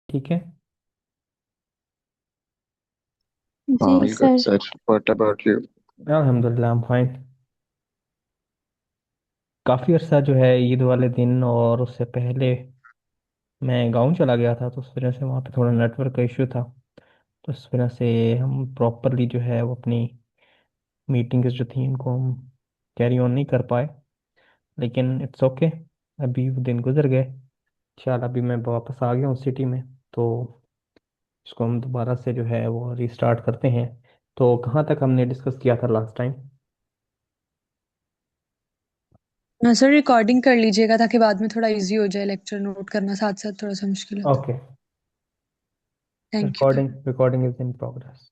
ठीक है। जी All good, sir. sir. What about you? अल्हम्दुलिल्लाह फाइन। काफ़ी अर्सा जो है ईद वाले दिन और उससे पहले मैं गांव चला गया था, तो उस वजह से वहाँ पे थोड़ा नेटवर्क का इशू था। तो इस वजह से हम प्रॉपरली जो है वो अपनी मीटिंग्स जो थी इनको हम कैरी ऑन नहीं कर पाए। लेकिन इट्स ओके, अभी वो दिन गुजर गए। इंशाल्लाह अभी मैं वापस आ गया हूँ सिटी में, तो इसको हम दोबारा से जो है वो रीस्टार्ट करते हैं। तो कहाँ तक हमने डिस्कस किया था लास्ट टाइम? सर रिकॉर्डिंग कर लीजिएगा ताकि बाद में थोड़ा इजी हो जाए, लेक्चर नोट करना साथ साथ थोड़ा सा मुश्किल होता है। Okay, thank you. Recording is in progress.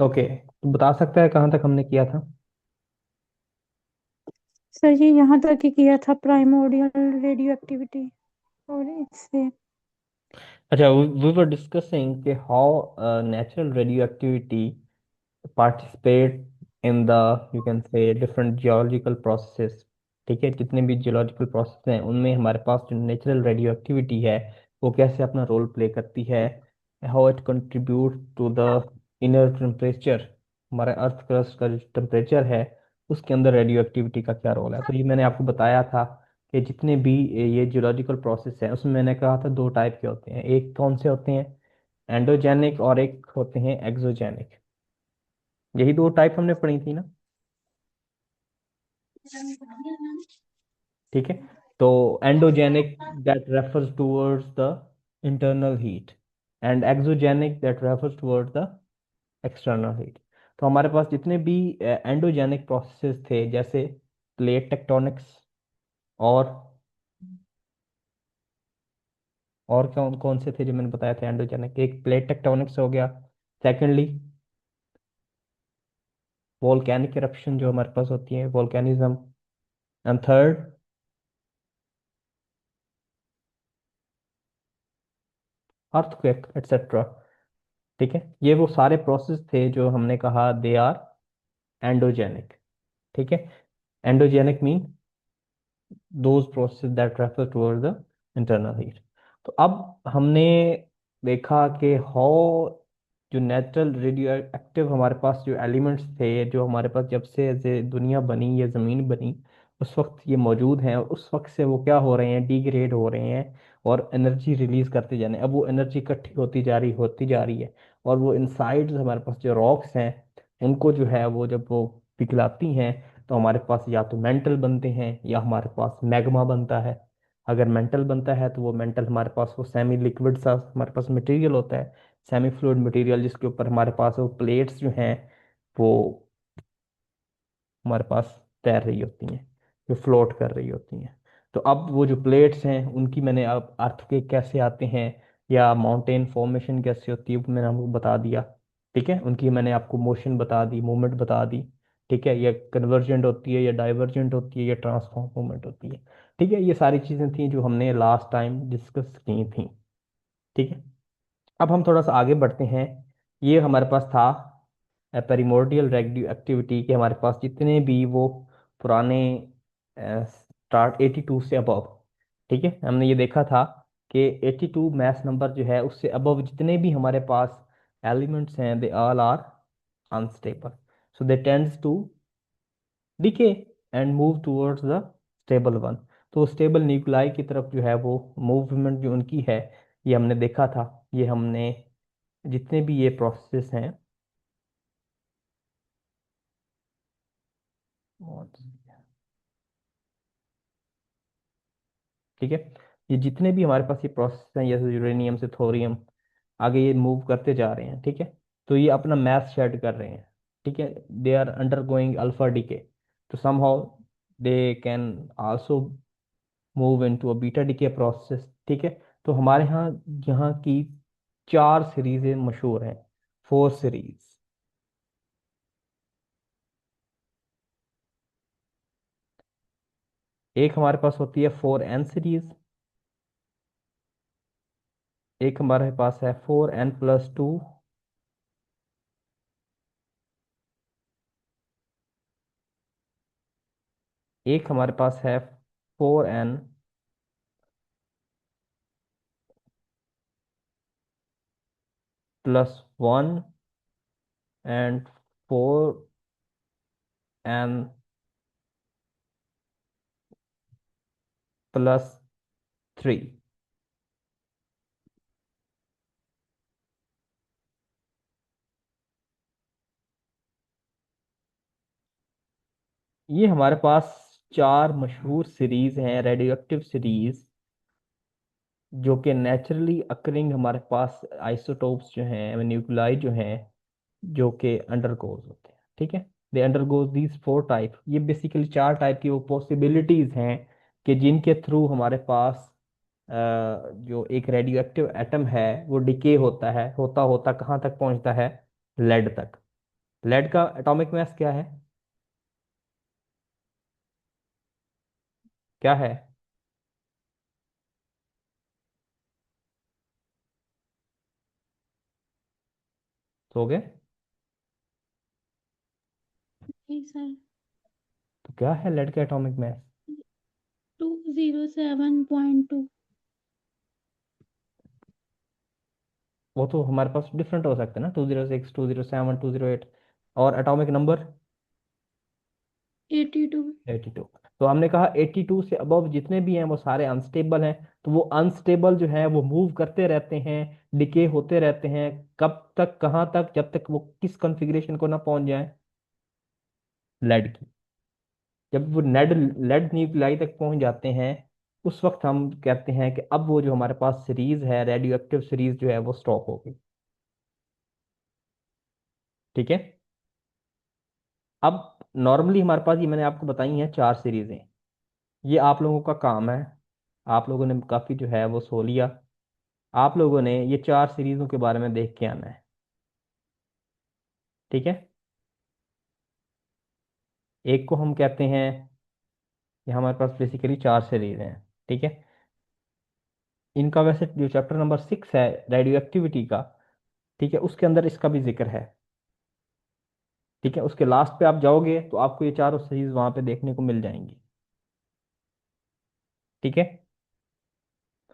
Okay, तो बता सकता है कहाँ तक हमने किया था? सर ये यहाँ तक ही किया था, प्राइमोर्डियल रेडियो एक्टिविटी और इससे। अच्छा, वी वर डिस्कसिंग कि how natural radio activity participate in the, you can say, different geological processes। ठीक है, जितने भी जियोलॉजिकल प्रोसेस हैं उनमें हमारे पास जो नेचुरल रेडियो एक्टिविटी है वो कैसे अपना रोल प्ले करती है। How it contribute to the inner temperature, हमारे अर्थ क्रस्ट का जो टेम्परेचर है उसके अंदर रेडियो एक्टिविटी का क्या रोल है। तो ये मैंने आपको बताया था कि जितने भी ये जियोलॉजिकल प्रोसेस है उसमें मैंने कहा था दो टाइप के होते हैं। एक कौन से होते हैं? एंडोजेनिक, और एक होते हैं एक्सोजेनिक। यही दो टाइप हमने पढ़ी थी ना। ठीक है, तो endogenic that refers towards the internal heat, and exogenic that refers towards the external heat. तो हमारे पास जितने भी एंडोजेनिक प्रोसेसेस थे, जैसे प्लेट टेक्टोनिक्स, और कौन कौन से थे जो मैंने बताया था एंडोजेनिक? एक प्लेट टेक्टोनिक्स हो गया, सेकेंडली वोल्केनिक इरप्शन जो हमारे पास होती है, volcanism, and third earthquake etcetera. ठीक है, ये वो सारे प्रोसेस थे जो हमने कहा दे आर एंडोजेनिक। ठीक है, endogenic mean those process that refer toward the internal heat. तो अब हमने देखा कि हाउ जो नेचुरल रेडियो एक्टिव हमारे पास जो एलिमेंट्स थे, जो हमारे पास जब से दुनिया बनी या ज़मीन बनी उस वक्त ये मौजूद हैं, और उस वक्त से वो क्या हो रहे हैं, डिग्रेड हो रहे हैं और एनर्जी रिलीज करते जा रहे हैं। अब वो एनर्जी इकट्ठी होती जा रही है, और वो इनसाइड हमारे पास जो रॉक्स हैं उनको जो है वो जब वो पिघलाती हैं तो हमारे पास या तो मेंटल बनते हैं या हमारे पास मैग्मा बनता है। अगर मेंटल बनता है तो वो मेंटल हमारे पास वो सेमी लिक्विड सा हमारे पास मटेरियल होता है, सेमी फ्लूइड मटेरियल, जिसके ऊपर हमारे पास वो प्लेट्स जो हैं वो हमारे पास तैर रही होती हैं, जो फ्लोट कर रही होती हैं। तो अब वो जो प्लेट्स हैं उनकी मैंने अब अर्थक्वेक कैसे आते हैं या माउंटेन फॉर्मेशन कैसे होती है वो मैंने आपको बता दिया। ठीक है, उनकी मैंने आपको मोशन बता दी, मूवमेंट बता दी। ठीक है, ये कन्वर्जेंट होती है या डाइवर्जेंट होती है या ट्रांसफॉर्म मूवमेंट होती है। ठीक है, ये सारी चीज़ें थी जो हमने लास्ट टाइम डिस्कस की थी। ठीक है, अब हम थोड़ा सा आगे बढ़ते हैं। ये हमारे पास था पेरिमोर्डियल रेडियो एक्टिविटी के, हमारे पास जितने भी वो पुराने स्टार्ट 82 से अबव। ठीक है, हमने ये देखा था कि 82 मैथ नंबर जो है उससे अबव जितने भी हमारे पास एलिमेंट्स हैं they all are unstable, so they tends to decay and move towards the stable one. तो स्टेबल न्यूक्लाई की तरफ जो है वो मूवमेंट जो उनकी है ये हमने देखा था। ये हमने जितने भी ये प्रोसेस हैं, ठीक है, ये जितने भी हमारे पास ये प्रोसेस हैं जैसे यूरेनियम से थोरियम, आगे ये मूव करते जा रहे हैं। ठीक है, तो ये अपना मैथ शेड कर रहे हैं। ठीक है, they are undergoing alpha decay, तो somehow they can also move into a beta decay process. ठीक है, तो हमारे यहाँ की चार सीरीजें मशहूर हैं, फोर सीरीज। एक हमारे पास होती है 4n सीरीज, एक हमारे पास है 4n+2, एक हमारे पास है 4n+3, +1 and 4n +3। ये हमारे पास 4 मशहूर सीरीज हैं, रेडियो एक्टिव सीरीज, जो कि नेचुरली अकरिंग हमारे पास आइसोटोप्स जो हैं, न्यूक्लाई जो हैं, जो कि अंडरगोज होते हैं। ठीक है, दे अंडरगोज दीज 4 टाइप। ये बेसिकली 4 टाइप की वो पॉसिबिलिटीज हैं कि जिनके थ्रू हमारे पास जो एक रेडियो एक्टिव एटम है वो डिके होता है, होता होता कहाँ तक पहुंचता है? लेड तक। लेड का एटॉमिक मास क्या है? क्या है? सो गए? जी सर। तो क्या है लेड का एटॉमिक मास? 207.2। वो तो हमारे पास डिफरेंट हो सकता है ना, 206, 207, 208। और एटॉमिक नंबर? 82। 82। तो हमने कहा 82 से अबव जितने भी हैं वो सारे अनस्टेबल हैं। तो वो अनस्टेबल जो है वो मूव करते रहते हैं, डिके होते रहते हैं। कब तक, कहाँ तक? जब तक वो किस कॉन्फ़िगरेशन को ना पहुंच जाए? लेड की। जब वो लेड लेड न्यूक्लाई तक पहुंच जाते हैं, उस वक्त हम कहते हैं कि अब वो जो हमारे पास सीरीज है, रेडियो एक्टिव सीरीज जो है वो स्टॉप हो गई। ठीक है। अब नॉर्मली हमारे पास, ये मैंने आपको बताई हैं 4 सीरीजें। ये आप लोगों का काम है, आप लोगों ने काफ़ी जो है वो सो लिया। आप लोगों ने ये 4 सीरीजों के बारे में देख के आना है। ठीक है। एक को हम कहते हैं, ये हमारे पास बेसिकली 4 सीरीज हैं। ठीक है। इनका वैसे जो चैप्टर नंबर 6 है रेडियो एक्टिविटी का, ठीक है, उसके अंदर इसका भी जिक्र है। ठीक है, उसके लास्ट पे आप जाओगे तो आपको ये चारों सीरीज वहां पे देखने को मिल जाएंगी। ठीक है।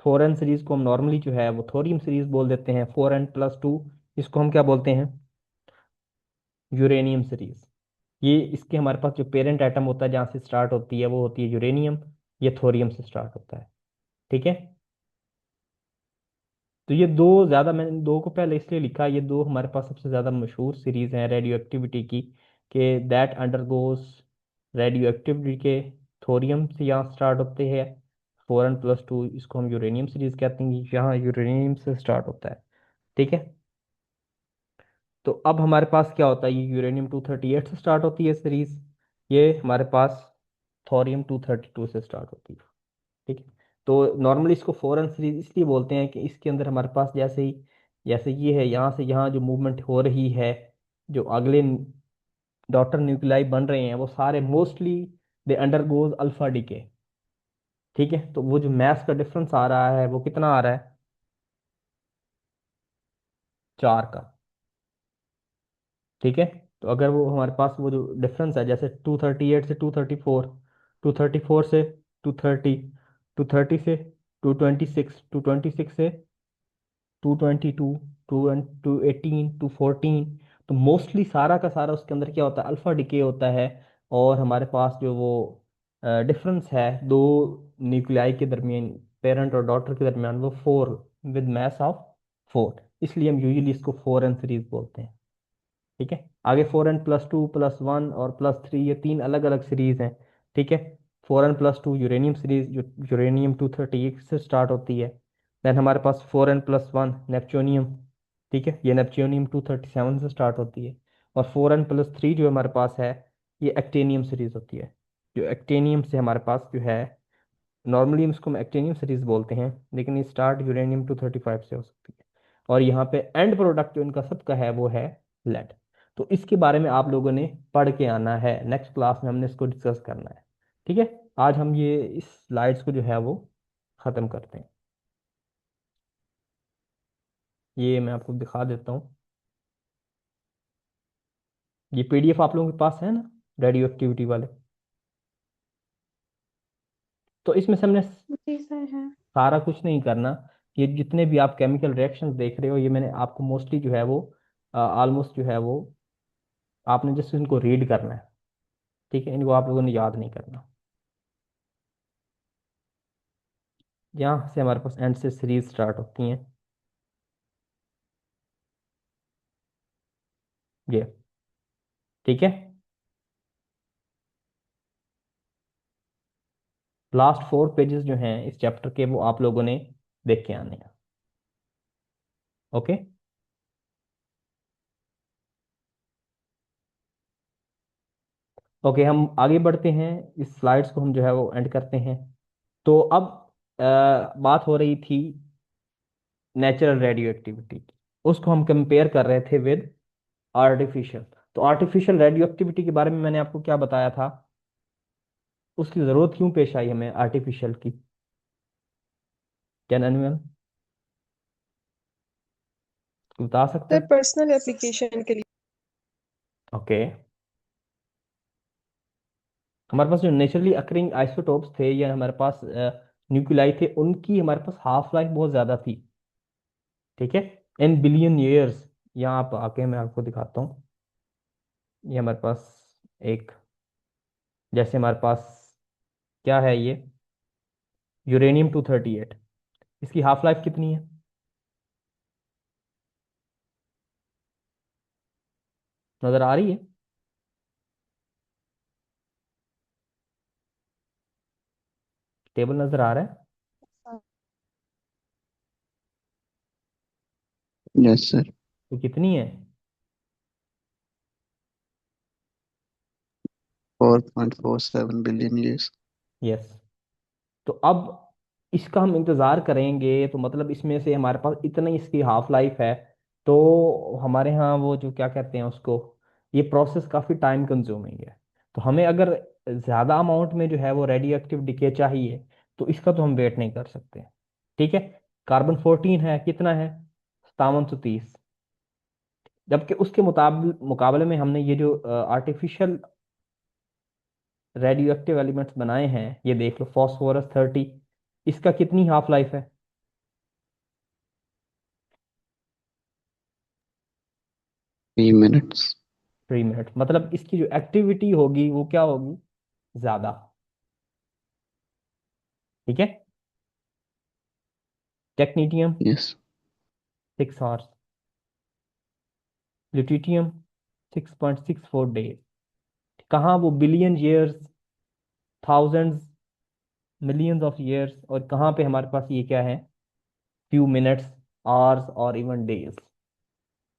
4n सीरीज को हम नॉर्मली जो है वो थोरियम सीरीज बोल देते हैं। 4n+2, इसको हम क्या बोलते हैं? Uranium series. ये इसके हमारे पास जो पेरेंट एटम होता है, जहाँ से स्टार्ट होती है, वो होती है यूरेनियम। ये थोरियम से स्टार्ट होता है। ठीक है। तो ये दो ज़्यादा, मैंने दो को पहले इसलिए लिखा, ये दो हमारे पास सबसे ज़्यादा मशहूर सीरीज हैं रेडियो एक्टिविटी की, कि दैट अंडरगोज रेडियो एक्टिविटी के थोरियम से यहाँ स्टार्ट होते हैं। 4n+2, इसको हम यूरेनियम सीरीज कहते हैं, यहाँ यूरेनियम से स्टार्ट होता है। ठीक है। तो अब हमारे पास क्या होता है? ये यूरेनियम 238 से स्टार्ट होती है सीरीज। ये हमारे पास थोरियम 232 से स्टार्ट होती है। ठीक है। तो नॉर्मली इसको 4n सीरीज इसलिए बोलते हैं कि इसके अंदर हमारे पास जैसे ही, जैसे ये है, यहाँ से यहाँ जो मूवमेंट हो रही है, जो अगले डॉटर न्यूक्लियाई बन रहे हैं, वो सारे mostly they undergoes alpha decay. ठीक है। तो वो जो मैथ का डिफरेंस आ रहा है वो कितना आ रहा है? 4 का। ठीक है। तो अगर वो हमारे पास वो जो डिफरेंस है, जैसे 238 से 234, 234 से 230, 230 से 226, 226 से 222, 218, 214, तो मोस्टली सारा का सारा उसके अंदर क्या होता है? अल्फा डिके होता है। और हमारे पास जो वो डिफरेंस है दो न्यूक्लियाई के दरमियान, पेरेंट और डॉटर के दरमियान, वो 4, विद मास ऑफ 4, इसलिए हम यूजुअली इसको 4n सीरीज बोलते हैं। ठीक है। आगे 4n+2+1 और +3, ये 3 अलग अलग सीरीज हैं। ठीक है। 4n+2 यूरेनियम सीरीज, जो यूरेनियम 238 से स्टार्ट होती है। देन हमारे पास 4n+1 नेपच्यूनियम। ठीक है, ये नेपच्यूनियम 237 से स्टार्ट होती है। और 4n+3 जो हमारे पास है, ये एक्टेनियम सीरीज होती है। जो एक्टेनियम से हमारे पास जो है, नॉर्मली हम इसको एक्टेनियम सीरीज बोलते हैं, लेकिन ये स्टार्ट यूरेनियम 235 से हो सकती है। और यहाँ पे एंड प्रोडक्ट जो इनका सबका है वो है लेड। तो इसके बारे में आप लोगों ने पढ़ के आना है, नेक्स्ट क्लास में हमने इसको डिस्कस करना है। ठीक है। आज हम ये इस स्लाइड्स को जो है वो ख़त्म करते हैं। ये मैं आपको दिखा देता हूँ। ये पीडीएफ आप लोगों के पास है ना, रेडियो एक्टिविटी वाले? तो इसमें से हमने जी सर है। सारा कुछ नहीं करना। ये जितने भी आप केमिकल रिएक्शंस देख रहे हो, ये मैंने आपको मोस्टली जो है वो ऑलमोस्ट जो है वो आपने जस्ट इनको रीड करना है। ठीक है, इनको आप लोगों ने याद नहीं करना। यहाँ से हमारे पास एंड से सीरीज स्टार्ट होती हैं। ये ठीक है, लास्ट 4 पेजेस जो हैं इस चैप्टर के वो आप लोगों ने देख के आने हैं। ओके, ओके, हम आगे बढ़ते हैं। इस स्लाइड्स को हम जो है वो एंड करते हैं। तो अब बात हो रही थी नेचुरल रेडियो एक्टिविटी की। उसको हम कंपेयर कर रहे थे विद आर्टिफिशियल। तो आर्टिफिशियल रेडियो एक्टिविटी के बारे में मैंने आपको क्या बताया था, उसकी ज़रूरत क्यों पेश आई हमें आर्टिफिशियल की? कैन एनीवन बता सकते सर हैं? पर्सनल एप्लीकेशन के लिए। ओके, हमारे पास जो नेचुरली अकरिंग आइसोटोप्स थे या हमारे पास न्यूक्लियाई थे, उनकी हमारे पास हाफ लाइफ बहुत ज़्यादा थी। ठीक है, इन बिलियन ईयर्स। यहाँ आप आके मैं आपको दिखाता हूँ। ये हमारे पास एक, जैसे हमारे पास क्या है ये, यूरेनियम 238, इसकी हाफ लाइफ कितनी है? नज़र आ रही है? टेबल नज़र आ रहा है? Yes sir. तो कितनी है? 4.47 बिलियन ईयर्स। यस। तो अब इसका हम इंतज़ार करेंगे, तो मतलब इसमें से हमारे पास इतना ही इसकी हाफ लाइफ है। तो हमारे यहाँ वो जो क्या कहते हैं उसको, ये प्रोसेस काफ़ी टाइम कंज्यूमिंग है। तो हमें अगर ज़्यादा अमाउंट में जो है वो रेडियो एक्टिव डिके चाहिए, तो इसका तो हम वेट नहीं कर सकते। ठीक है, कार्बन 14 है, कितना है? 5730। जबकि उसके मुकाबले में हमने ये जो आर्टिफिशियल रेडियो एक्टिव एलिमेंट्स बनाए हैं, ये देख लो, फॉस्फोरस 30, इसका कितनी हाफ लाइफ है? 3 मिनट्स। 3 मिनट। मतलब इसकी जो एक्टिविटी होगी वो क्या होगी? ज्यादा। ठीक है, technetium yes. 6 hours, lutetium 6.64 days. कहाँ वो billion years, thousands, millions of years, और कहाँ पे हमारे पास ये क्या है, फ्यू मिनट्स, आवर्स और इवन डेज।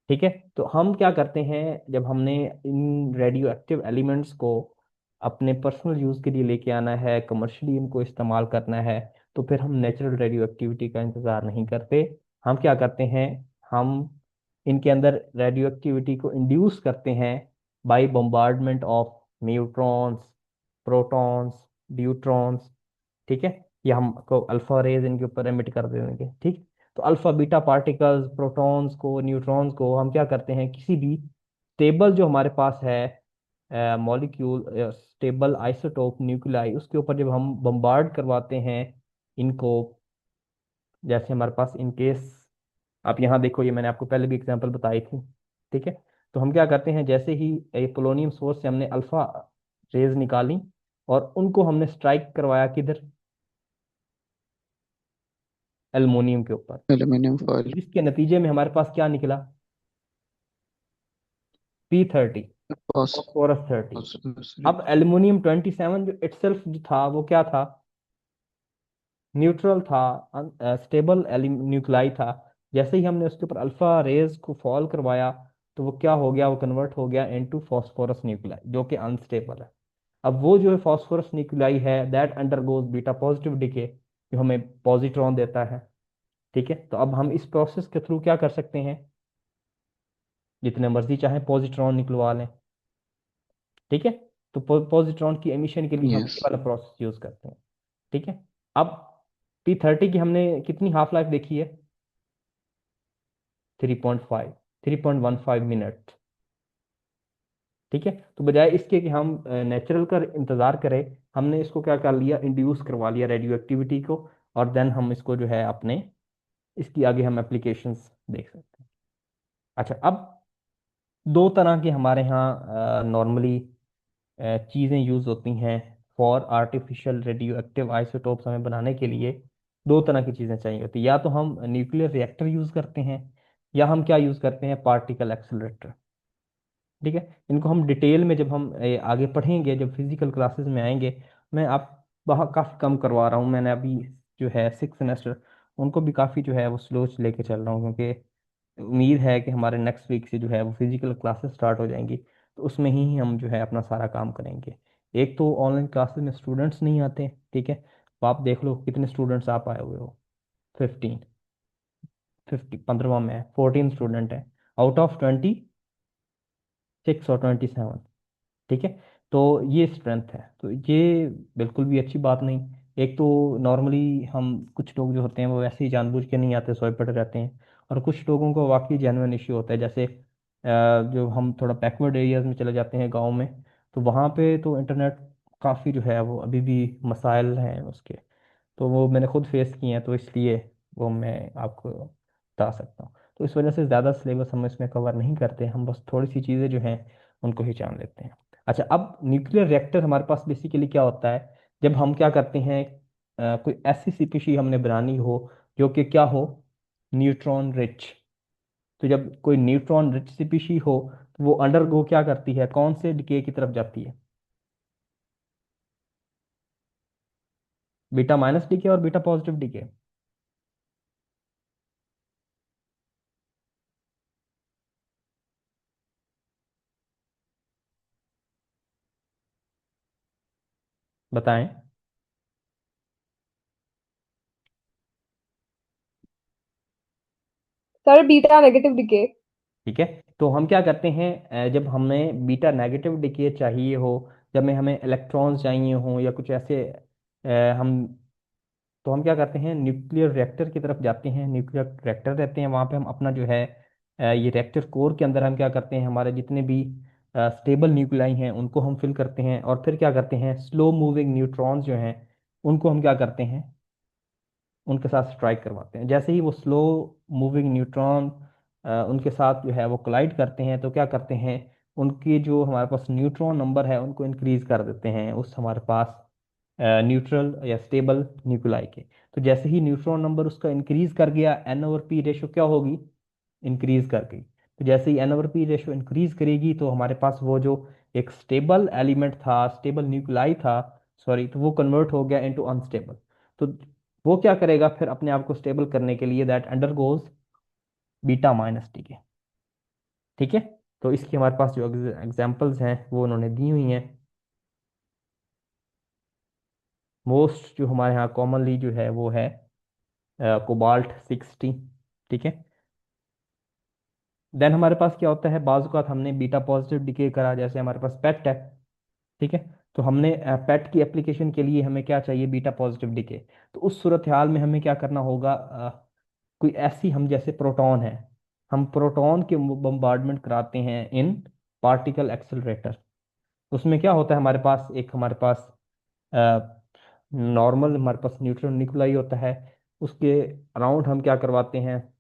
ठीक है, तो हम क्या करते हैं, जब हमने इन रेडियो एक्टिव एलिमेंट्स को अपने पर्सनल यूज़ के लिए लेके आना है, कमर्शियली इनको इस्तेमाल करना है, तो फिर हम नेचुरल रेडियो एक्टिविटी का इंतज़ार नहीं करते। हम क्या करते हैं, हम इनके अंदर रेडियो एक्टिविटी को इंड्यूस करते हैं by bombardment of neutrons, protons, deuterons. ठीक है, या हमको अल्फा रेज इनके ऊपर एमिट कर देंगे। ठीक, तो अल्फा बीटा पार्टिकल्स, प्रोटॉन्स को, न्यूट्रॉन्स को हम क्या करते हैं, किसी भी स्टेबल जो हमारे पास है मॉलिक्यूल, स्टेबल आइसोटोप न्यूक्लियाई, उसके ऊपर जब हम बम्बार्ड करवाते हैं इनको, जैसे हमारे पास इन केस, आप यहाँ देखो, ये मैंने आपको पहले भी एग्जांपल बताई थी। ठीक है, तो हम क्या करते हैं, जैसे ही पोलोनियम सोर्स से हमने अल्फा रेज निकाली और उनको हमने स्ट्राइक करवाया किधर, एल्युमिनियम के ऊपर, एल्यूमिनियम फॉयल। जिसके नतीजे में हमारे पास क्या निकला, P30, फॉस फॉस्फोरस 30। फॉस्फोरस। अब एल्युमिनियम 27 जो इटसेल्फ जो था वो क्या था, न्यूट्रल था, स्टेबल न्यूक्लाई था। जैसे ही हमने उसके ऊपर अल्फा रेज को फॉल करवाया, तो वो क्या हो गया, वो कन्वर्ट हो गया इनटू फॉस्फोरस न्यूक्लाई, जो कि अनस्टेबल है। अब वो जो है फॉस्फोरस न्यूक्लाई है, that undergoes beta positive decay, जो हमें पॉजिट्रॉन देता है। ठीक है, तो अब हम इस प्रोसेस के थ्रू क्या कर सकते हैं, जितने मर्जी चाहे पॉजिट्रॉन निकलवा लें। ठीक है, तो पॉजिट्रॉन की एमिशन के लिए हम यस। ये वाला प्रोसेस यूज करते हैं। ठीक है, अब P30 की हमने कितनी हाफ लाइफ देखी है, 3.5, 3.15 मिनट। ठीक है, तो बजाय इसके कि हम नेचुरल का इंतजार करें, हमने इसको क्या कर लिया, इंड्यूस करवा लिया रेडियो एक्टिविटी को, और देन हम इसको जो है अपने इसकी आगे हम एप्लीकेशंस देख सकते हैं। अच्छा, अब दो तरह के हमारे यहाँ नॉर्मली चीज़ें यूज़ होती हैं for artificial radio active isotopes हमें बनाने के लिए। दो तरह की चीज़ें चाहिए होती हैं, या तो हम न्यूक्लियर रिएक्टर यूज़ करते हैं, या हम क्या यूज़ करते हैं, पार्टिकल एक्सेलरेटर। ठीक है, इनको हम डिटेल में जब हम आगे पढ़ेंगे, जब फिजिकल क्लासेस में आएंगे, मैं आप बहुत काफ़ी कम करवा रहा हूँ। मैंने अभी जो है 6 सेमेस्टर उनको भी काफ़ी जो है वो स्लो लेके चल रहा हूँ, क्योंकि उम्मीद है कि हमारे नेक्स्ट वीक से जो है वो फिजिकल क्लासेस स्टार्ट हो जाएंगी, तो उसमें ही हम जो है अपना सारा काम करेंगे। एक तो ऑनलाइन क्लासेस में स्टूडेंट्स नहीं आते, ठीक है, तो आप देख लो कितने स्टूडेंट्स आप आए हुए हो। 15, 15वां में 14 स्टूडेंट है आउट ऑफ 26 और 27। ठीक है, तो ये स्ट्रेंथ है, तो ये बिल्कुल भी अच्छी बात नहीं। एक तो नॉर्मली हम कुछ लोग जो होते हैं वो वैसे ही जानबूझ के नहीं आते, सोए पड़े रहते हैं, और कुछ लोगों को वाकई जेन्युइन इश्यू होता है। जैसे जो हम थोड़ा बैकवर्ड एरियाज में चले जाते हैं गांव में, तो वहाँ पे तो इंटरनेट काफ़ी जो है वो अभी भी मसाइल हैं उसके, तो वो मैंने खुद फेस किए हैं, तो इसलिए वो मैं आपको बता सकता हूँ। तो इस वजह से ज़्यादा सिलेबस हम इसमें कवर नहीं करते, हम बस थोड़ी सी चीज़ें जो हैं उनको ही जान लेते हैं। अच्छा, अब न्यूक्लियर रिएक्टर हमारे पास बेसिकली क्या होता है, जब हम क्या करते हैं, कोई ऐसी सीपीसी हमने बनानी हो जो कि क्या हो, न्यूट्रॉन रिच। तो जब कोई न्यूट्रॉन रिच सीपीसी हो, तो वो अंडरगो क्या करती है, कौन से डिके की तरफ जाती है, बीटा माइनस डीके और बीटा पॉजिटिव डीके। बताएं। Sir beta negative decay. ठीक है, तो हम क्या करते हैं, जब हमें बीटा नेगेटिव डिके चाहिए हो, जब में हमें इलेक्ट्रॉन्स चाहिए हो या कुछ ऐसे, हम तो हम क्या करते हैं, न्यूक्लियर रिएक्टर की तरफ जाते हैं। न्यूक्लियर रिएक्टर रहते हैं वहाँ पे, हम अपना जो है ये रिएक्टर कोर के अंदर हम क्या करते हैं, हमारे जितने भी स्टेबल न्यूक्लियाई हैं उनको हम फिल करते हैं, और फिर क्या करते हैं, स्लो मूविंग न्यूट्रॉन्स जो हैं उनको हम क्या करते हैं, उनके साथ स्ट्राइक करवाते हैं। जैसे ही वो स्लो मूविंग न्यूट्रॉन उनके साथ जो है वो कोलाइड करते हैं, तो क्या करते हैं, उनकी जो हमारे पास न्यूट्रॉन नंबर है उनको इंक्रीज कर देते हैं उस हमारे पास न्यूट्रल या स्टेबल न्यूक्लियाई के। तो जैसे ही न्यूट्रॉन नंबर उसका इंक्रीज कर गया, एन ओवर पी रेशो क्या होगी, इंक्रीज कर गई। तो जैसे ही N over P ratio increase करेगी, तो हमारे पास वो जो एक स्टेबल एलिमेंट था, स्टेबल न्यूक्लियाई था, सॉरी, तो वो कन्वर्ट हो गया इनटू अनस्टेबल। तो वो क्या करेगा फिर अपने आप को स्टेबल करने के लिए, that undergoes beta minus T के। ठीक है, तो इसकी हमारे पास जो एग्जांपल्स हैं वो उन्होंने दी हुई हैं। मोस्ट जो हमारे यहाँ कॉमनली जो है वो है कोबाल्ट 60। ठीक है, देन हमारे पास क्या होता है, बाज़ औक़ात हमने बीटा पॉजिटिव डिके करा, जैसे हमारे पास पेट है। ठीक है, तो हमने पेट की एप्लीकेशन के लिए हमें क्या चाहिए, बीटा पॉजिटिव डिके। तो उस सूरत हाल में हमें क्या करना होगा, कोई ऐसी, हम जैसे प्रोटॉन है, हम प्रोटॉन के बम्बार्डमेंट कराते हैं इन पार्टिकल एक्सेलरेटर। उसमें क्या होता है, हमारे पास एक, हमारे पास नॉर्मल हमारे पास न्यूट्रॉन न्यूक्लियाई होता है, उसके अराउंड हम क्या करवाते हैं,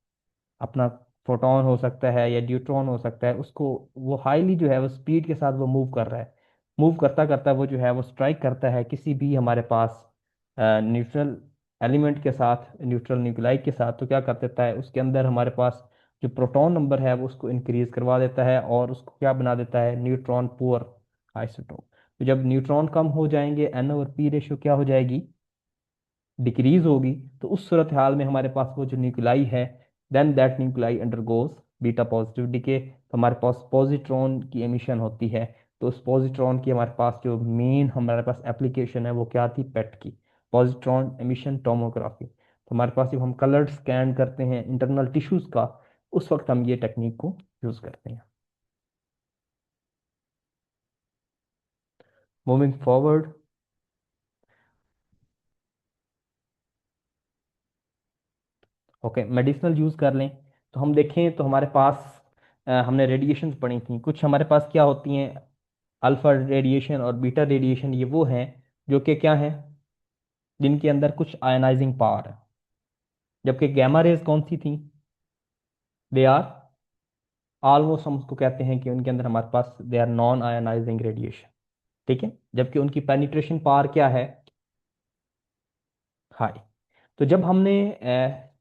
अपना प्रोटॉन हो सकता है या ड्यूट्रॉन हो सकता है, उसको वो हाईली जो है वो स्पीड के साथ वो मूव कर रहा है। मूव करता करता वो जो है वो स्ट्राइक करता है किसी भी हमारे पास न्यूट्रल एलिमेंट के साथ, न्यूट्रल न्यूक्लियाई के साथ। तो क्या कर देता है, उसके अंदर हमारे पास जो प्रोटॉन नंबर है वो उसको इंक्रीज करवा देता है, और उसको क्या बना देता है, न्यूट्रॉन पुअर आइसोटोप। तो जब न्यूट्रॉन कम हो जाएंगे, एन ओवर पी रेशियो क्या हो जाएगी, डिक्रीज होगी। तो उस सूरत हाल में हमारे पास वो जो न्यूक्लियाई है, then that nuclei undergoes beta positive decay. तो हमारे पास पॉजिट्रॉन की एमिशन होती है। तो उस पॉजिट्रॉन की हमारे पास जो मेन हमारे पास एप्लीकेशन है वो क्या थी, पेट की, पॉजिट्रॉन एमिशन टोमोग्राफी। तो हमारे पास जब हम कलर्ड स्कैन करते हैं इंटरनल टिश्यूज का, उस वक्त हम ये टेक्निक को यूज करते हैं। Moving forward, okay, medicinal use कर लें, तो हम देखें तो हमारे पास हमने रेडिएशन पढ़ी थी, कुछ हमारे पास क्या होती हैं, अल्फा रेडिएशन और बीटा रेडिएशन, ये वो हैं जो कि क्या है, जिनके अंदर कुछ आयनाइजिंग पावर है। जबकि गैमा रेज कौन सी थी? दे आर ऑलमोस्ट, हम उसको कहते हैं कि उनके अंदर हमारे पास they are non ionizing radiation, ठीक है, जबकि उनकी पेनिट्रेशन पावर क्या है? हाई। तो जब हमने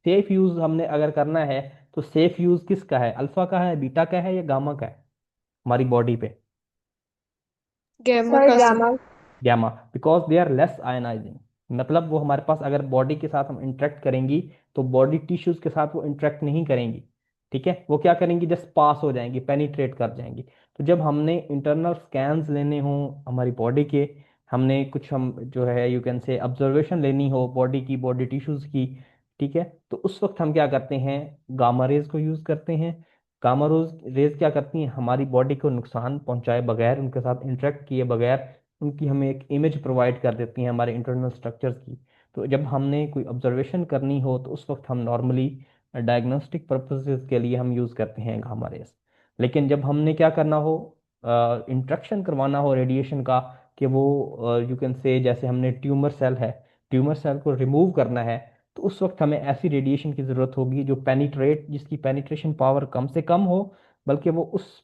सेफ यूज हमने अगर करना है, तो सेफ यूज किसका है? अल्फा का है, बीटा का है, या गामा का है हमारी बॉडी पे? गैमा सर का sir. Gamma. Gamma, because they are less ionizing. मतलब वो हमारे पास अगर बॉडी के साथ हम इंटरेक्ट करेंगी, तो बॉडी टिश्यूज के साथ वो इंटरेक्ट नहीं करेंगी, ठीक है, वो क्या करेंगी? जस्ट पास हो जाएंगी, पेनिट्रेट कर जाएंगी। तो जब हमने इंटरनल स्कैन्स लेने हों हमारी बॉडी के, हमने कुछ हम जो है यू कैन से ऑब्जर्वेशन लेनी हो बॉडी की, बॉडी टिश्यूज की, ठीक है, तो उस वक्त हम क्या करते हैं? गामा रेज को यूज करते हैं। गामा रोज रेज क्या करती हैं? हमारी बॉडी को नुकसान पहुंचाए बगैर, उनके साथ इंटरेक्ट किए बगैर, उनकी हमें एक इमेज प्रोवाइड कर देती हैं हमारे इंटरनल स्ट्रक्चर्स की। तो जब हमने कोई ऑब्जर्वेशन करनी हो, तो उस वक्त हम नॉर्मली डायग्नोस्टिक पर्पसेस के लिए हम यूज़ करते हैं गामा रेस। लेकिन जब हमने क्या करना हो, इंट्रैक्शन करवाना हो रेडिएशन का, कि वो यू कैन से जैसे हमने ट्यूमर सेल है, ट्यूमर सेल को रिमूव करना है, तो उस वक्त हमें ऐसी रेडिएशन की ज़रूरत होगी जो पेनिट्रेट, जिसकी पेनिट्रेशन पावर कम से कम हो, बल्कि वो उस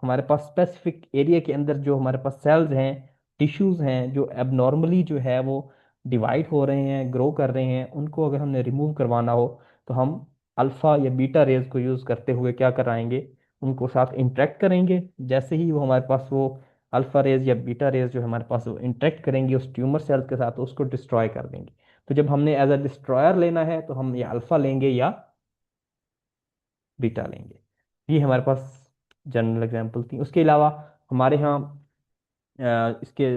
हमारे पास स्पेसिफिक एरिया के अंदर जो हमारे पास सेल्स हैं, टिश्यूज हैं, जो एबनॉर्मली जो है वो डिवाइड हो रहे हैं, ग्रो कर रहे हैं, उनको अगर हमने रिमूव करवाना हो, तो हम अल्फा या बीटा रेज को यूज़ करते हुए क्या कराएंगे? उनको साथ इंटरेक्ट करेंगे। जैसे ही वो हमारे पास वो अल्फा रेज या बीटा रेज जो हमारे पास वो इंटरेक्ट करेंगे उस ट्यूमर सेल्स के साथ, तो उसको डिस्ट्रॉय कर देंगे। तो जब हमने एज अ डिस्ट्रॉयर लेना है, तो हम या अल्फा लेंगे या बीटा लेंगे। ये हमारे पास जनरल एग्जांपल थी। उसके अलावा हमारे यहाँ इसके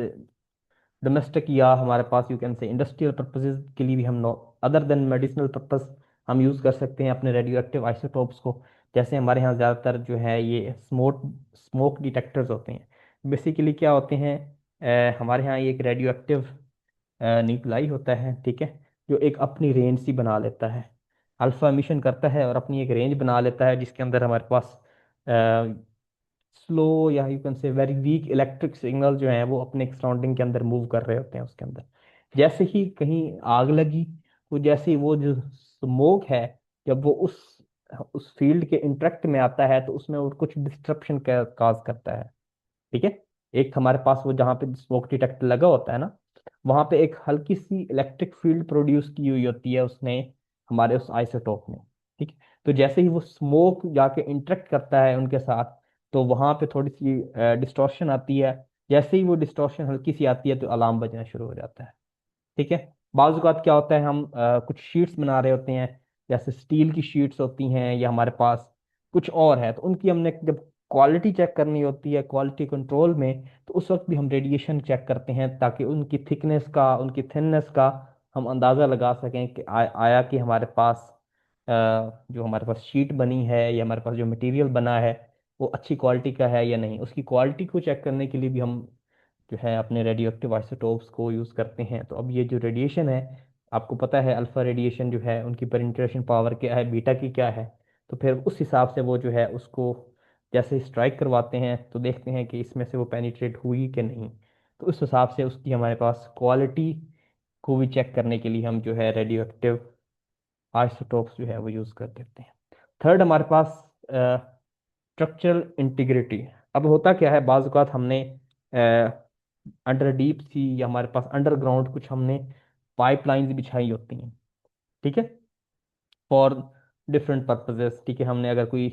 डोमेस्टिक या हमारे पास you can say industrial purposes के लिए भी हम अदर देन मेडिसिनल पर्पस हम यूज़ कर सकते हैं अपने रेडियो एक्टिव आइसोटोप्स को। जैसे हमारे यहाँ ज़्यादातर जो है ये स्मोक डिटेक्टर्स होते हैं। बेसिकली क्या होते हैं, हमारे यहाँ ये एक रेडियो एक्टिव न्यूक्लाई होता है, ठीक है, जो एक अपनी रेंज सी बना लेता है, अल्फा मिशन करता है और अपनी एक रेंज बना लेता है, जिसके अंदर हमारे पास स्लो या यू कैन से वेरी वीक इलेक्ट्रिक सिग्नल जो है वो अपने सराउंडिंग के अंदर मूव कर रहे होते हैं उसके अंदर। जैसे ही कहीं आग लगी, तो जैसे ही वो जो स्मोक है, जब वो उस फील्ड के इंटरेक्ट में आता है, तो उसमें वो कुछ डिस्ट्रप्शन काज करता है, ठीक है। एक हमारे पास वो जहाँ पे स्मोक डिटेक्टर लगा होता है ना, वहां पे एक हल्की सी इलेक्ट्रिक फील्ड प्रोड्यूस की हुई होती है उसने, हमारे उस आइसोटोप में, ठीक है। तो जैसे ही वो स्मोक जाके इंटरेक्ट करता है उनके साथ, तो वहां पे थोड़ी सी डिस्टॉर्शन आती है। जैसे ही वो डिस्टॉर्शन हल्की सी आती है, तो अलार्म बजना शुरू हो जाता है, ठीक है। बाज़ औक़ात क्या होता है, हम कुछ शीट्स बना रहे होते हैं, जैसे स्टील की शीट्स होती हैं, या हमारे पास कुछ और है, तो उनकी हमने जब क्वालिटी चेक करनी होती है क्वालिटी कंट्रोल में, तो उस वक्त भी हम रेडिएशन चेक करते हैं, ताकि उनकी थिकनेस का, उनकी थिननेस का हम अंदाज़ा लगा सकें कि आया कि हमारे पास जो हमारे पास शीट बनी है या हमारे पास जो मटेरियल बना है, वो अच्छी क्वालिटी का है या नहीं। उसकी क्वालिटी को चेक करने के लिए भी हम जो है अपने रेडियो एक्टिव आइसोटोप्स को यूज़ करते हैं। तो अब ये जो रेडिएशन है, आपको पता है अल्फा रेडिएशन जो है उनकी पेनिट्रेशन पावर क्या है, बीटा की क्या है, तो फिर उस हिसाब से वो जो है उसको जैसे स्ट्राइक करवाते हैं, तो देखते हैं कि इसमें से वो पेनिट्रेट हुई कि नहीं। तो उस हिसाब से उसकी हमारे पास क्वालिटी को भी चेक करने के लिए हम जो है रेडियो एक्टिव आइसोटोप्स जो है वो यूज़ कर देते हैं। थर्ड हमारे पास स्ट्रक्चरल इंटीग्रिटी। अब होता क्या है, बाज़ औक़ात हमने अंडर डीप सी या हमारे पास अंडरग्राउंड कुछ हमने पाइपलाइंस बिछाई होती हैं, ठीक है, फॉर डिफरेंट पर्पजेस, ठीक है। हमने अगर कोई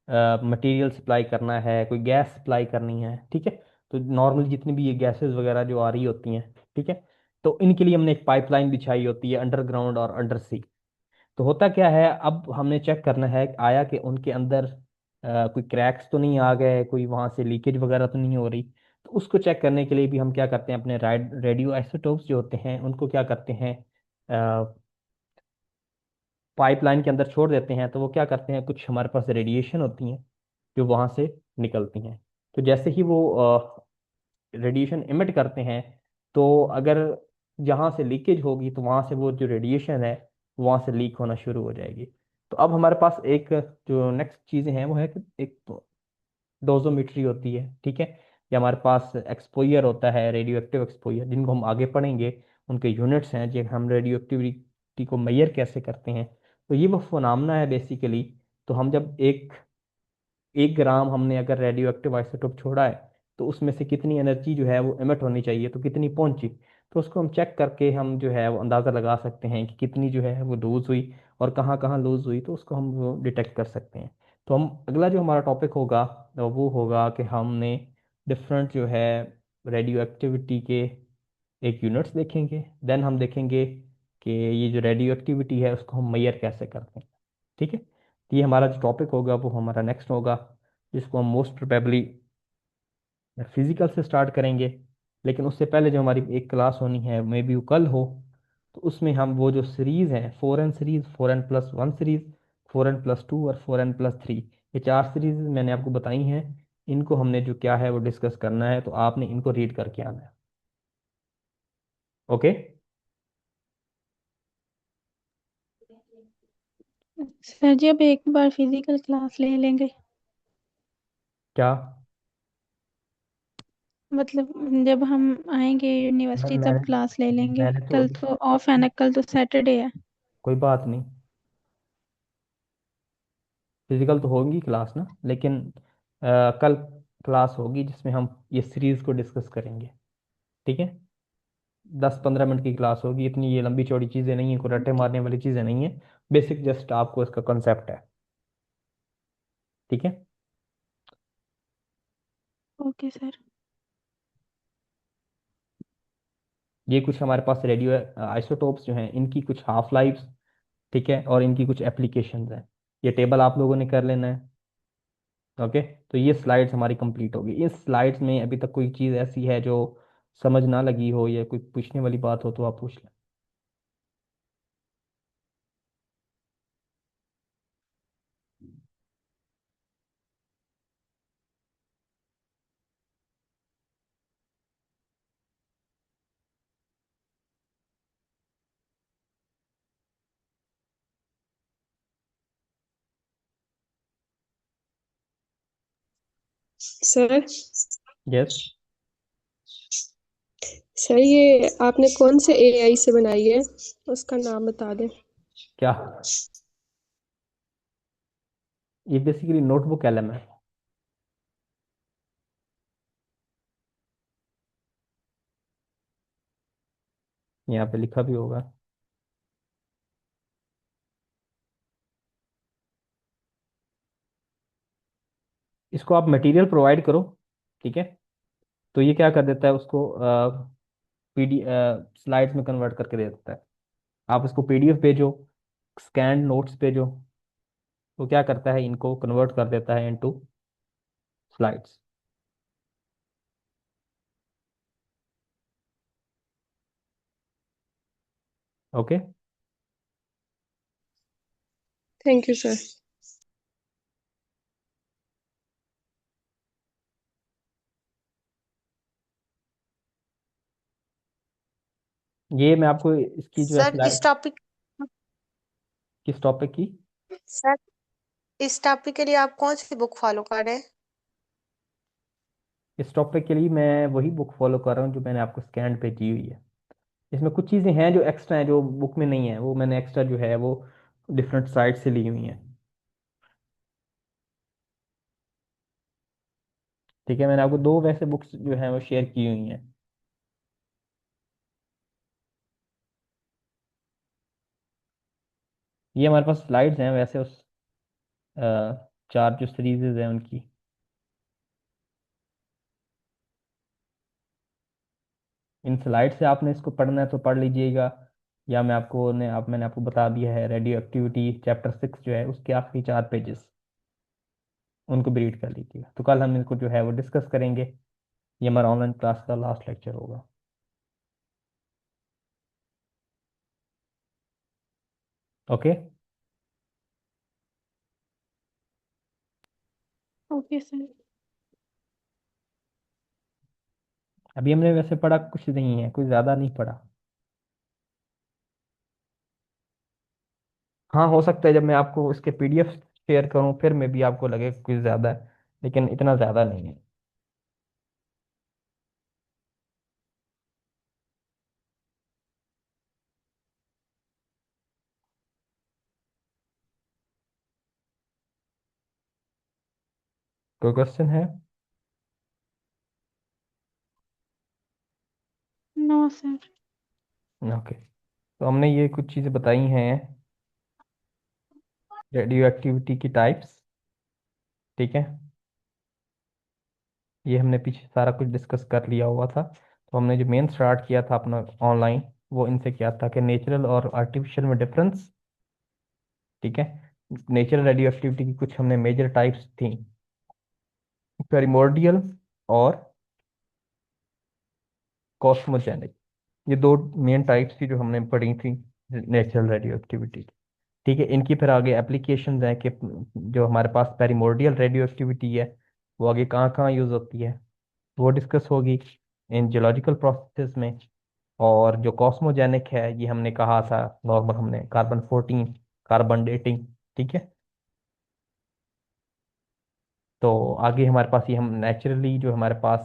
मटेरियल सप्लाई करना है, कोई गैस सप्लाई करनी है, ठीक है, तो नॉर्मली जितनी भी ये गैसेस वगैरह जो आ रही होती हैं, ठीक है, तो इनके लिए हमने एक पाइपलाइन बिछाई होती है अंडरग्राउंड और अंडर सी। तो होता क्या है, अब हमने चेक करना है कि आया कि उनके अंदर कोई क्रैक्स तो नहीं आ गए, कोई वहां से लीकेज वगैरह तो नहीं हो रही। तो उसको चेक करने के लिए भी हम क्या करते हैं, अपने रेडियो आइसोटोप्स जो होते हैं उनको क्या करते हैं, पाइपलाइन के अंदर छोड़ देते हैं। तो वो क्या करते हैं, कुछ हमारे पास रेडिएशन होती हैं जो वहां से निकलती हैं। तो जैसे ही वो रेडिएशन इमिट करते हैं, तो अगर जहाँ से लीकेज होगी, तो वहाँ से वो जो रेडिएशन है वहाँ से लीक होना शुरू हो जाएगी। तो अब हमारे पास एक जो नेक्स्ट चीज़ें हैं वो है कि एक डोजोमीट्री होती है, ठीक है, या हमारे पास एक्सपोजर होता है, रेडियो एक्टिव एक्सपोजर, जिनको हम आगे पढ़ेंगे। उनके यूनिट्स हैं, जो हम रेडियो एक्टिविटी को मेजर कैसे करते हैं। तो ये वो फोनामना है बेसिकली। तो हम जब 1 ग्राम हमने अगर रेडियो एक्टिव आइसोटोप छोड़ा है, तो उसमें से कितनी एनर्जी जो है वो एमिट होनी चाहिए, तो कितनी पहुंची। तो उसको हम चेक करके हम जो है वो अंदाज़ा लगा सकते हैं कि कितनी जो है वो लूज हुई और कहाँ कहाँ लूज हुई, तो उसको हम वो डिटेक्ट कर सकते हैं। तो हम अगला जो हमारा टॉपिक होगा वो होगा कि हमने डिफरेंट जो है रेडियो एक्टिविटी के एक यूनिट्स देखेंगे। देन हम देखेंगे कि ये जो रेडियो एक्टिविटी है उसको हम मेजर कैसे करते हैं। ठीक है, तो ये हमारा जो टॉपिक होगा वो हमारा नेक्स्ट होगा, जिसको हम मोस्ट प्रोबेबली फिजिकल से स्टार्ट करेंगे। लेकिन उससे पहले जो हमारी एक क्लास होनी है, मे बी वो कल हो, तो उसमें हम वो जो सीरीज़ है 4n series, 4n+1 series, 4n+2 और 4n+3, ये 4 सीरीज मैंने आपको बताई हैं। इनको हमने जो क्या है वो डिस्कस करना है, तो आपने इनको रीड करके आना है। ओके। सर जी अब एक बार फिजिकल क्लास ले लेंगे, क्या? मतलब जब हम आएंगे मैं यूनिवर्सिटी तब मैंने क्लास ले लेंगे। मैंने तो कल अभी तो ऑफ है ना, कल तो सैटरडे है। कोई बात नहीं, फिजिकल तो होगी क्लास ना, लेकिन कल क्लास होगी जिसमें हम ये सीरीज को डिस्कस करेंगे। ठीक है, 10-15 मिनट की क्लास होगी, इतनी ये लंबी चौड़ी चीज़ें नहीं है, कोई रट्टे मारने वाली चीज़ें नहीं है। बेसिक जस्ट आपको इसका कॉन्सेप्ट है। ठीक है। Okay sir. ये कुछ हमारे पास रेडियो आइसोटोप्स जो हैं, इनकी कुछ हाफ लाइफ्स, ठीक है, और इनकी कुछ एप्लीकेशंस हैं। ये टेबल आप लोगों ने कर लेना है। ओके, तो ये स्लाइड्स हमारी कंप्लीट होगी। इस स्लाइड्स में अभी तक कोई चीज़ ऐसी है जो समझ ना लगी हो या कोई पूछने वाली बात हो तो आप पूछ लें। Sir yes. सर ये आपने कौन से एआई से बनाई है, उसका नाम बता दें। क्या? ये बेसिकली नोटबुक एलएम है। यहाँ पे लिखा भी होगा। इसको आप मटेरियल प्रोवाइड करो, ठीक है, तो ये क्या कर देता है उसको पीडी स्लाइड्स में कन्वर्ट करके दे देता है। आप इसको पीडीएफ भेजो, स्कैन नोट्स भेजो, तो क्या करता है इनको कन्वर्ट कर देता है into slides. Okay. Thank you sir. ये मैं आपको इसकी जो है सर इस स्लाइड, टॉपिक किस टॉपिक की? सर इस टॉपिक के लिए आप कौन सी बुक फॉलो कर रहे हैं? इस टॉपिक के लिए मैं वही बुक फॉलो कर रहा हूँ जो मैंने आपको स्कैन पे की हुई है। इसमें कुछ चीज़ें हैं जो एक्स्ट्रा हैं, जो बुक में नहीं है, वो मैंने एक्स्ट्रा जो है वो डिफरेंट साइट से ली हुई हैं। ठीक है, मैंने आपको 2 वैसे बुक्स जो हैं वो शेयर की हुई हैं। ये हमारे पास स्लाइड्स हैं वैसे उस 4 जो सीरीज हैं उनकी। इन स्लाइड से आपने इसको पढ़ना है तो पढ़ लीजिएगा, या मैंने आपको बता दिया है रेडियो एक्टिविटी चैप्टर 6 जो है उसके आखिरी 4 पेजेस, उनको भी रीड कर लीजिएगा। तो कल हम इनको जो है वो डिस्कस करेंगे। ये हमारा ऑनलाइन क्लास का लास्ट लेक्चर होगा। ओके। Okay sir. अभी हमने वैसे पढ़ा कुछ नहीं है, कुछ ज़्यादा नहीं पढ़ा। हाँ, हो सकता है जब मैं आपको इसके पीडीएफ शेयर करूँ फिर में भी आपको लगे कुछ ज़्यादा है, लेकिन इतना ज़्यादा नहीं है। कोई क्वेश्चन है? No sir. ओके, तो हमने ये कुछ चीज़ें बताई हैं रेडियो एक्टिविटी की टाइप्स। ठीक है, ये हमने पीछे सारा कुछ डिस्कस कर लिया हुआ था। तो हमने जो मेन स्टार्ट किया था अपना ऑनलाइन, वो इनसे किया था कि नेचुरल और आर्टिफिशियल में डिफरेंस। ठीक है, नेचुरल रेडियो एक्टिविटी की कुछ हमने मेजर टाइप्स थी, पेरिमोर्डियल और कॉस्मोजेनिक। ये दो मेन टाइप्स थी जो हमने पढ़ी थी नेचुरल रेडियो एक्टिविटी। ठीक है, इनकी फिर आगे एप्लीकेशंस हैं कि जो हमारे पास पेरिमोर्डियल रेडियो एक्टिविटी है वो आगे कहाँ कहाँ यूज़ होती है, वो डिस्कस होगी इन जियोलॉजिकल प्रोसेसेस में। और जो कॉस्मोजेनिक है ये हमने कहा था नॉर्मल, हमने कार्बन 14, कार्बन डेटिंग। ठीक है, तो आगे हमारे पास ये हम नेचुरली जो हमारे पास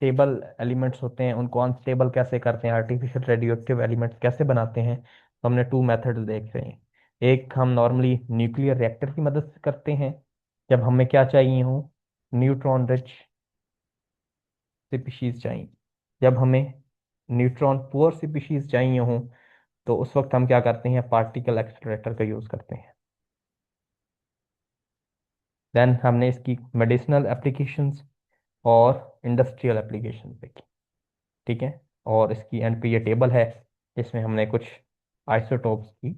स्टेबल एलिमेंट्स होते हैं उनको अनस्टेबल कैसे करते हैं, आर्टिफिशियल रेडियो एक्टिव एलिमेंट्स कैसे बनाते हैं। तो हमने 2 मेथड्स देख रहे हैं। एक हम नॉर्मली न्यूक्लियर रिएक्टर की मदद से करते हैं, जब हमें क्या चाहिए हो, न्यूट्रॉन रिच स्पीशीज चाहिए। जब हमें न्यूट्रॉन पुअर स्पीशीज चाहिए हो तो उस वक्त हम क्या करते हैं, पार्टिकल एक्सेलरेटर का यूज़ करते हैं। देन हमने इसकी मेडिसिनल एप्लीकेशंस और इंडस्ट्रियल एप्लीकेशंस देखी। ठीक है, और इसकी एंड पे ये टेबल है जिसमें हमने कुछ आइसोटोप्स की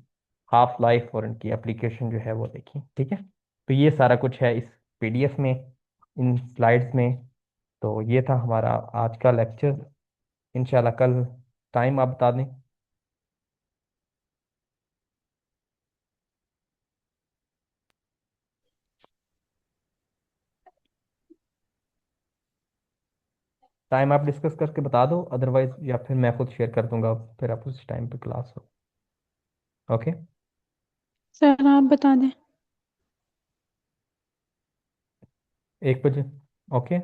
हाफ लाइफ और इनकी एप्लीकेशन जो है वो देखी। ठीक है, तो ये सारा कुछ है इस पीडीएफ में, इन स्लाइड्स में। तो ये था हमारा आज का लेक्चर। इंशाल्लाह कल टाइम आप बता दें। टाइम आप डिस्कस करके बता दो, अदरवाइज या फिर मैं खुद शेयर कर दूंगा, फिर आप उस टाइम पे क्लास हो। ओके, सर आप बता दें। 1 बजे। ओके,